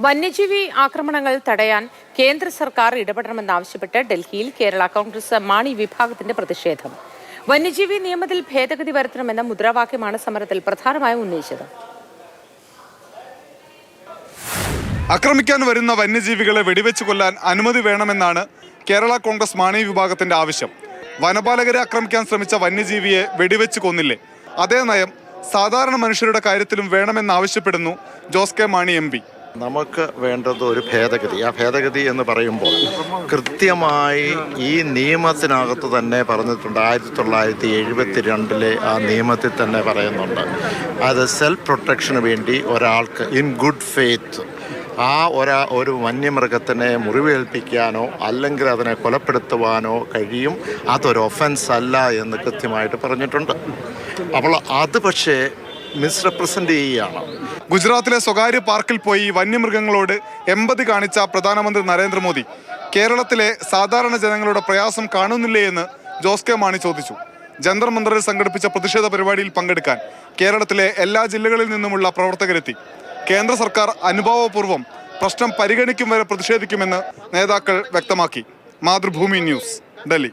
വന്യജീവി ആക്രമണങ്ങൾ തടയാൻ കേന്ദ്ര സർക്കാർ ഇടപെടണമെന്നാവശ്യപ്പെട്ട് ഡൽഹിയിൽ കേരള കോൺഗ്രസ് മാണി വിഭാഗത്തിന്റെ പ്രതിഷേധം. വന്യജീവി നിയമത്തിൽ ഭേദഗതി വരുത്തണമെന്ന മുദ്രാവാക്യമാണ് സമരത്തിൽ പ്രധാനമായും ഉന്നയിച്ചത്. ആക്രമിക്കാൻ വരുന്ന വന്യജീവികളെ വെടിവെച്ച് കൊല്ലാൻ അനുമതി വേണമെന്നാണ് കേരള കോൺഗ്രസ് മാണി വിഭാഗത്തിന്റെ ആവശ്യം. വനപാലകരെ ആക്രമിക്കാൻ ശ്രമിച്ച വന്യജീവിയെ വെടിവെച്ച് കൊന്നില്ലേ? അതേ നയം സാധാരണ മനുഷ്യരുടെ കാര്യത്തിലും വേണമെന്നാവശ്യപ്പെടുന്നു ജോസ് കെ മാണി MP. നമുക്ക് വേണ്ടത് ഒരു ഭേദഗതി. ആ ഭേദഗതി എന്ന് പറയുമ്പോൾ കൃത്യമായി ഈ നിയമത്തിനകത്ത് തന്നെ പറഞ്ഞിട്ടുണ്ട്. 1972 ആ നിയമത്തിൽ തന്നെ പറയുന്നുണ്ട്. അത് സെൽഫ് പ്രൊട്ടക്ഷന് വേണ്ടി ഒരാൾക്ക് ഇൻ ഗുഡ് ഫെയ്ത്ത് ഒരു വന്യമൃഗത്തിനെ മുറിവേൽപ്പിക്കാനോ അല്ലെങ്കിൽ അതിനെ കൊലപ്പെടുത്തുവാനോ കഴിയും. അതൊരു ഒഫൻസ് അല്ല എന്ന് കൃത്യമായിട്ട് പറഞ്ഞിട്ടുണ്ട്. അപ്പോൾ അത് പക്ഷേ മിസ്റെപ്രസെന്റ് ചെയ്യുകയാണ്. ഗുജറാത്തിലെ സ്വകാര്യ പാർക്കിൽ പോയി വന്യമൃഗങ്ങളോട് എമ്പതി കാണിച്ച പ്രധാനമന്ത്രി നരേന്ദ്രമോദി കേരളത്തിലെ സാധാരണ ജനങ്ങളുടെ പ്രയാസം കാണുന്നില്ലേ എന്ന് ജോസ് കെ മാണി ചോദിച്ചു. ജന്തർ മന്ദറിൽ സംഘടിപ്പിച്ച പ്രതിഷേധ പരിപാടിയിൽ പങ്കെടുക്കാൻ കേരളത്തിലെ എല്ലാ ജില്ലകളിൽ നിന്നുമുള്ള പ്രവർത്തകരെത്തി. കേന്ദ്ര സർക്കാർ അനുഭാവപൂർവ്വം പ്രശ്നം പരിഗണിക്കും വരെ പ്രതിഷേധിക്കുമെന്ന് നേതാക്കൾ വ്യക്തമാക്കി. മാതൃഭൂമി ന്യൂസ്, ഡൽഹി.